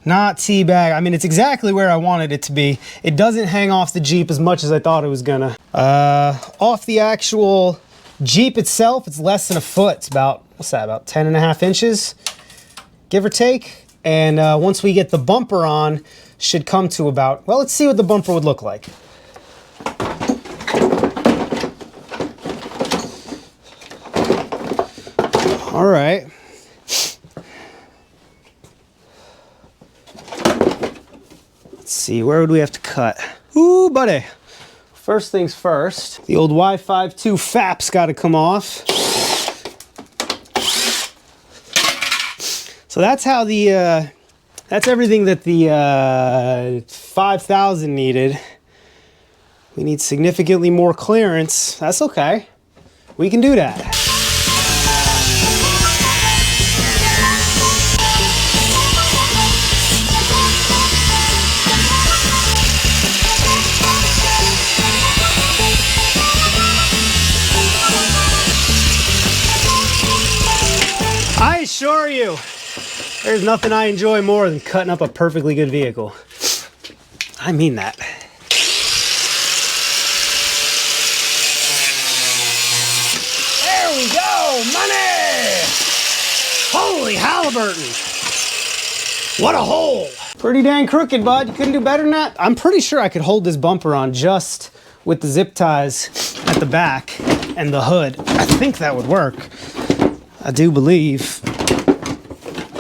Not teabag. I mean, it's exactly where I wanted it to be. It doesn't hang off the Jeep as much as I thought it was gonna. Off the actual Jeep itself, it's less than a foot. It's about, what's that, about 10.5 inches, give or take. And once we get the bumper on, should come to about, well, let's see what the bumper would look like. All right. Let's see, where would we have to cut? Ooh, buddy. First things first, the old Y52 FAP's got to come off. So that's how the, that's everything that the 5000 needed. We need significantly more clearance. That's okay. We can do that. I assure you, there's nothing I enjoy more than cutting up a perfectly good vehicle. I mean that. Oh, money! Holy Halliburton! What a hole! Pretty dang crooked, bud. You couldn't do better than that? I'm pretty sure I could hold this bumper on just with the zip ties at the back and the hood. I think that would work. I do believe.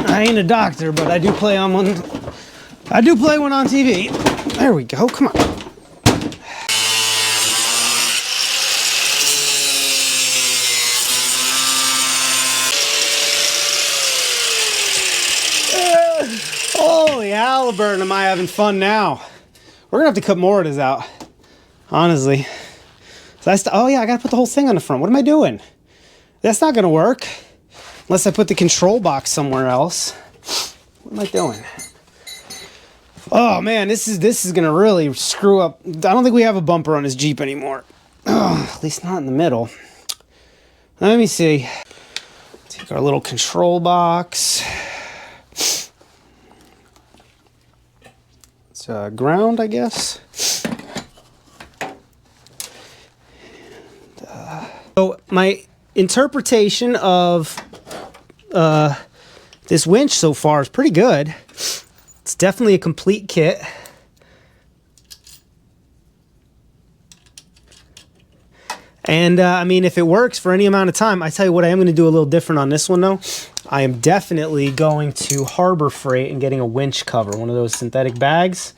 I ain't a doctor, but I do play on one. I do play one on TV. There we go. Come on. Holy Halliburton, am I having fun now? We're gonna have to cut more of this out, honestly. So oh yeah, I gotta put the whole thing on the front. What am I doing? That's not gonna work unless I put the control box somewhere else. What am I doing? Oh man, this is gonna really screw up. I don't think we have a bumper on this Jeep anymore. Oh, at least not in the middle. Let me see. Take our little control box. Ground, I guess. So my interpretation of this winch so far is pretty good. It's definitely a complete kit. And I mean, if it works for any amount of time, I tell you what, I am going to do a little different on this one though. I am definitely going to Harbor Freight and getting a winch cover, one of those synthetic bags.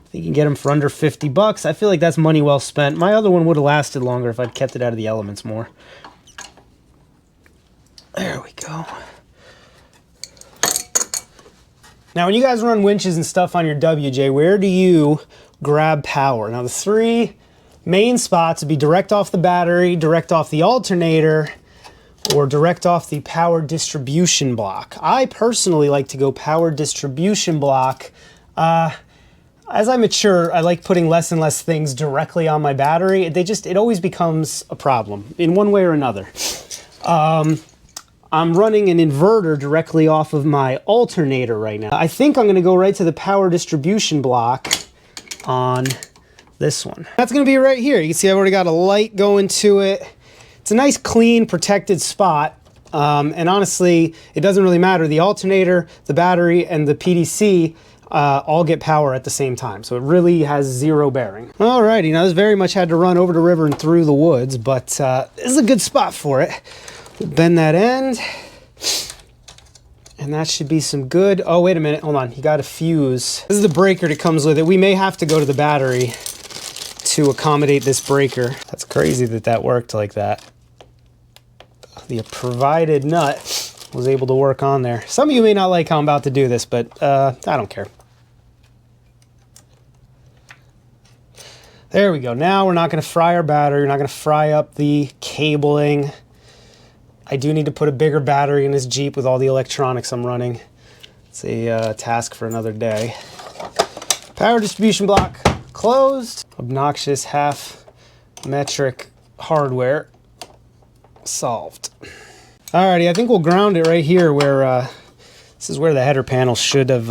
I think you can get them for under 50 bucks. I feel like that's money well spent. My other one would have lasted longer if I'd kept it out of the elements more. There we go. Now, when you guys run winches and stuff on your WJ, where do you grab power? Now, the three main spots would be direct off the battery, direct off the alternator, or direct off the power distribution block. I personally like to go power distribution block. As I mature, I like putting less and less things directly on my battery. It always becomes a problem in one way or another. I'm running an inverter directly off of my alternator right now. I think I'm gonna go right to the power distribution block on this one. That's gonna be right here. You can see I've already got a light going to it. It's a nice, clean, protected spot. And honestly, it doesn't really matter. The alternator, the battery, and the PDC all get power at the same time. So it really has zero bearing. Alrighty, now this very much had to run over the river and through the woods, but this is a good spot for it. We'll bend that end. And that should be some good. Oh, wait a minute. Hold on. You got a fuse. This is the breaker that comes with it. We may have to go to the battery to accommodate this breaker. That's crazy that that worked like that. The provided nut was able to work on there. Some of you may not like how I'm about to do this, but I don't care. There we go. Now we're not going to fry our battery. We're not going to fry up the cabling. I do need to put a bigger battery in this Jeep with all the electronics I'm running. It's a task for another day. Power distribution block closed. Obnoxious half metric hardware solved. Alrighty, I think we'll ground it right here where this is where the header panel should have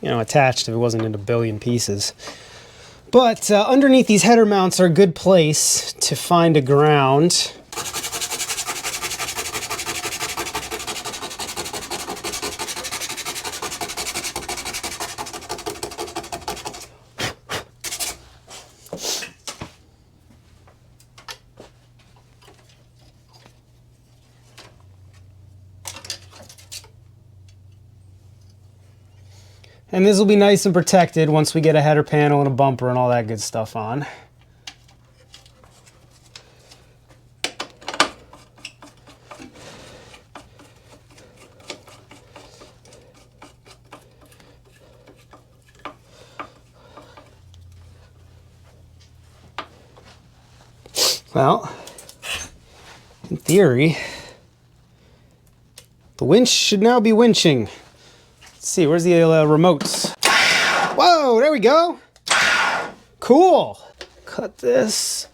attached if it wasn't in a billion pieces. But underneath these header mounts are a good place to find a ground. And this will be nice and protected once we get a header panel and a bumper and all that good stuff on. Well, in theory, the winch should now be winching. Let's see, where's the remotes? Whoa, there we go. Cool. Cut this.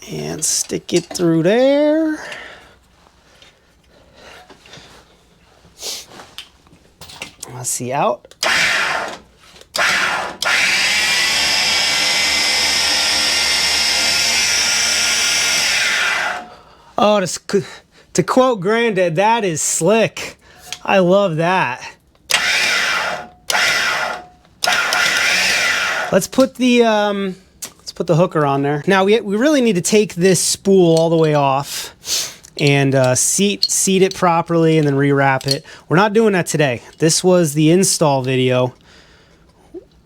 And stick it through there. Let's see, out. Oh, to quote Granddad, that is slick. I love that. Let's put the hooker on there. Now we really need to take this spool all the way off and seat it properly and then rewrap it. We're not doing that today. This was the install video.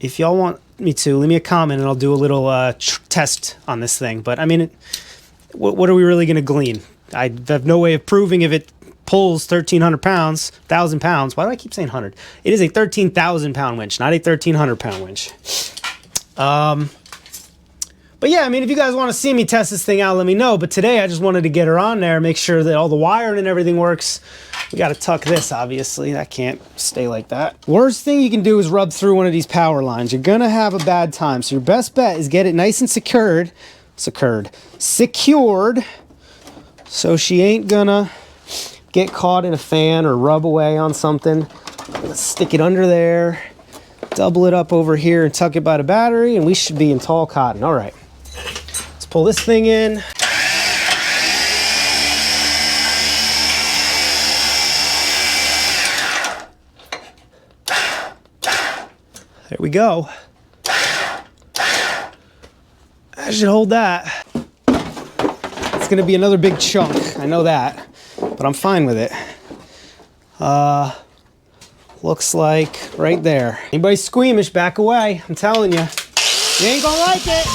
If y'all want me to, leave me a comment and I'll do a little test on this thing. But I mean, what are we really going to glean? I have no way of proving if it pulls 1,300 pounds, 1,000 pounds. Why do I keep saying 100? It is a 13,000 pound winch, not a 1,300 pound winch. But yeah, I mean, if you guys want to see me test this thing out, let me know. But today I just wanted to get her on there, make sure that all the wiring and everything works. We got to tuck this, obviously. That can't stay like that. Worst thing you can do is rub through one of these power lines. You're going to have a bad time. So your best bet is get it nice and secured. Secured. So she ain't going to get caught in a fan or rub away on something. Let's stick it under there. Double it up over here and tuck it by the battery. And we should be in tall cotton. All right. Let's pull this thing in. There we go. I should hold that. It's gonna be another big chunk, I know that, but I'm fine with it. Looks like right there. Anybody squeamish, back away. I'm telling you, you ain't gonna like it.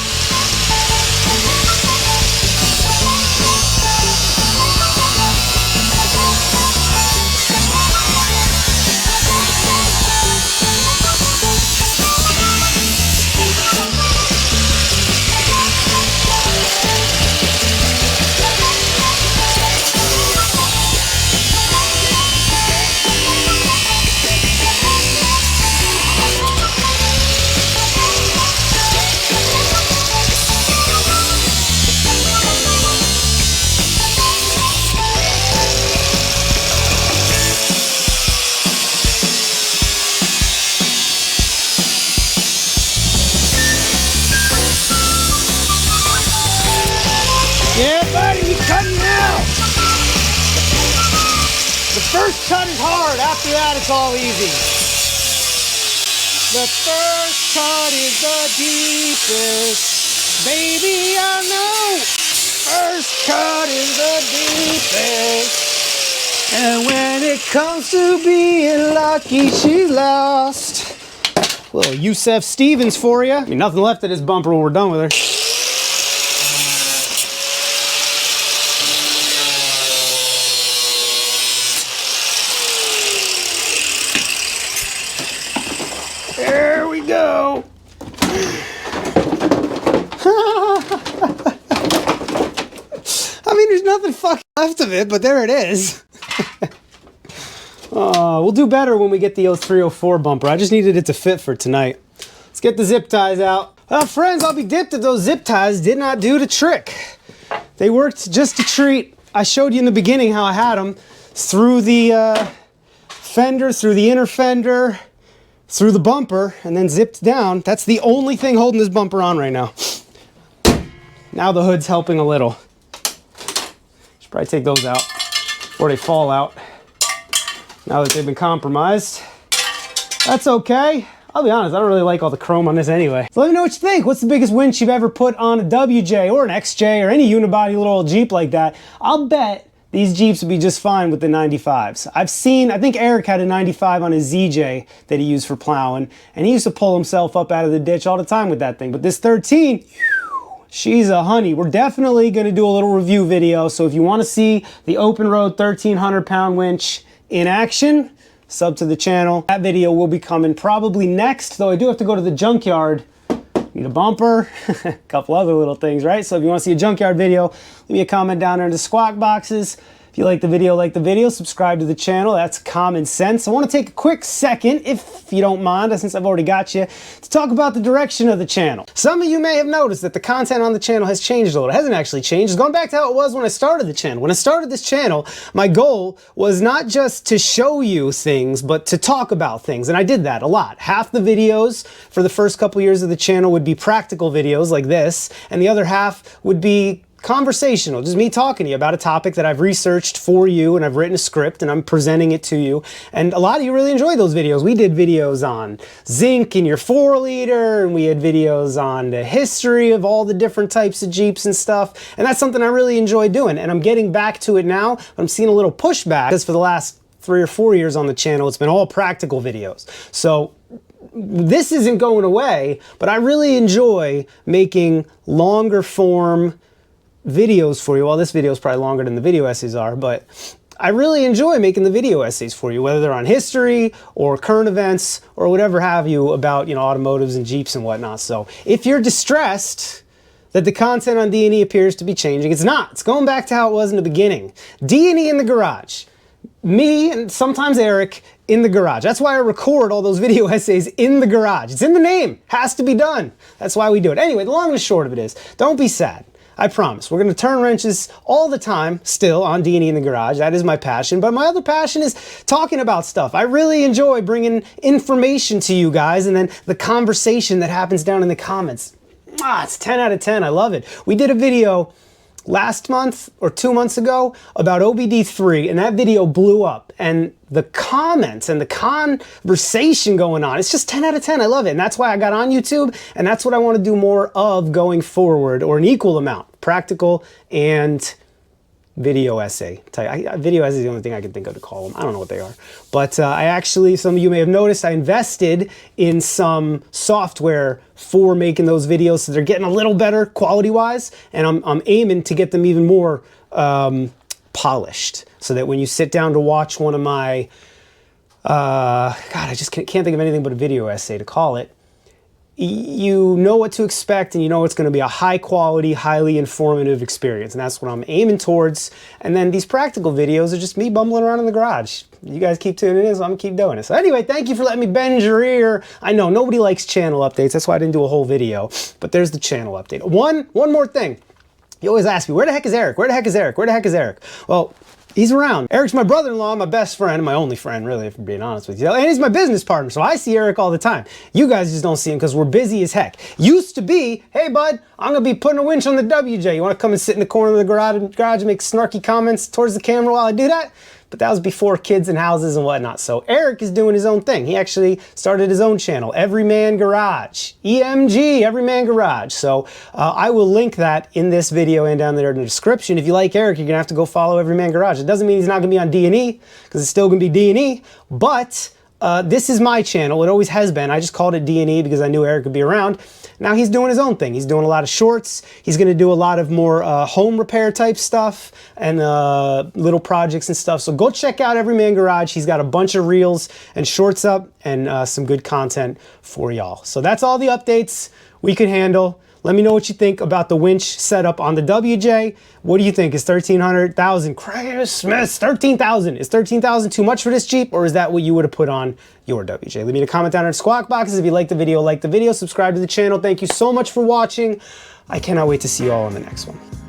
Yeah, buddy, you're cutting now. The first cut is hard. After that, it's all easy. The first cut is the deepest. Baby, I know. First cut is the deepest. And when it comes to being lucky, she's lost. Little Yusef Stevens for you. I mean, nothing left of this bumper when we're done with her. There we go. I mean, there's nothing fucking left of it, but there it is. We'll do better when we get the 0304 bumper. I just needed it to fit for tonight. Let's get the zip ties out. Well, friends, I'll be dipped if those zip ties did not do the trick. They worked just a treat. I showed you in the beginning how I had them through the fender, through the inner fender, through the bumper, and then zipped down. That's the only thing holding this bumper on right now. Now the hood's helping a little. Should probably take those out before they fall out. Now that they've been compromised. That's okay. I'll be honest, I don't really like all the chrome on this anyway. So let me know what you think. What's the biggest winch you've ever put on a WJ or an XJ or any unibody little old Jeep like that? I'll bet these Jeeps would be just fine with the 95s. I think Eric had a 95 on his ZJ that he used for plowing, and he used to pull himself up out of the ditch all the time with that thing. But this 13, she's a honey. We're definitely gonna do a little review video, so if you wanna see the Openroad 1,300 pound winch in action, sub to the channel. That video will be coming probably next, though I do have to go to the junkyard. Need a bumper, a couple other little things, right? So if you want to see a junkyard video, leave me a comment down there in the squawk boxes. If you like the video, subscribe to the channel. That's common sense. I want to take a quick second, if you don't mind, since I've already got you, to talk about the direction of the channel. Some of you may have noticed that the content on the channel has changed a little. It hasn't actually changed. It's gone back to how it was when I started the channel. When I started this channel, my goal was not just to show you things, but to talk about things. And I did that a lot. Half the videos for the first couple years of the channel would be practical videos like this, and the other half would be conversational, just me talking to you about a topic that I've researched for you, and I've written a script and I'm presenting it to you. And a lot of you really enjoy those videos. We did videos on zinc in your 4-liter, and we had videos on the history of all the different types of Jeeps and stuff. And that's something I really enjoy doing. And I'm getting back to it now. I'm seeing a little pushback because for the last 3 or 4 years on the channel, it's been all practical videos. So this isn't going away, but I really enjoy making longer form videos for you. Well, this video is probably longer than the video essays are, but I really enjoy making the video essays for you, whether they're on history or current events or whatever have you about, you know, automotives and Jeeps and whatnot. So if you're distressed that the content on D&E appears to be changing, it's not. It's going back to how it was in the beginning. D&E in the garage. Me and sometimes Eric in the garage. That's why I record all those video essays in the garage. It's in the name. Has to be done. That's why we do it. Anyway, the long and the short of it is, don't be sad. I promise. We're going to turn wrenches all the time still on D&E in the garage. That is my passion. But my other passion is talking about stuff. I really enjoy bringing information to you guys, and then the conversation that happens down in the comments. It's 10 out of 10. I love it. We did a video last month or 2 months ago about OBD3, and that video blew up, and the comments and the conversation going on, it's just 10 out of 10. I love it, and that's why I got on YouTube, and that's what I want to do more of going forward, or an equal amount, practical and video essay type. Video essay is the only thing I can think of to call them. I don't know what they are. But I actually, some of you may have noticed, I invested in some software for making those videos, so they're getting a little better quality-wise, and I'm aiming to get them even more polished, so that when you sit down to watch one of my, God, I just can't think of anything but a video essay to call it, you know what to expect, and you know it's going to be a high quality, highly informative experience, and that's what I'm aiming towards. And then these practical videos are just me bumbling around in the garage. You guys keep tuning in, so I'm going to keep doing it. So anyway, thank you for letting me bend your ear. I know nobody likes channel updates, that's why I didn't do a whole video, but there's the channel update. One more thing. You always ask me, where the heck is Eric? Where the heck is Eric? Where the heck is Eric? Well, he's around. Eric's my brother-in-law, my best friend, and my only friend, really, if I'm being honest with you. And he's my business partner, so I see Eric all the time. You guys just don't see him because we're busy as heck. Used to be, hey bud, I'm gonna be putting a winch on the WJ. You wanna come and sit in the corner of the garage and make snarky comments towards the camera while I do that? But that was before kids and houses and whatnot. So Eric is doing his own thing. He actually started his own channel, Everyman Garage. EMG, Everyman Garage. So I will link that in this video and down there in the description. If you like Eric, you're gonna have to go follow Everyman Garage. It doesn't mean he's not gonna be on D&E, because it's still gonna be D&E, but this is my channel. It always has been. I just called it D&E because I knew Eric would be around. Now he's doing his own thing. He's doing a lot of shorts. He's going to do a lot of more home repair type stuff and little projects and stuff. So go check out Everyman Garage. He's got a bunch of reels and shorts up and some good content for y'all. So that's all the updates we could handle. Let me know what you think about the winch setup on the WJ. What do you think? Is 1,300, 1,000? Christmas, 13,000. Is 13,000 too much for this Jeep, or is that what you would have put on your WJ? Leave me a comment down in the squawk boxes. If you like the video, subscribe to the channel. Thank you so much for watching. I cannot wait to see you all in the next one.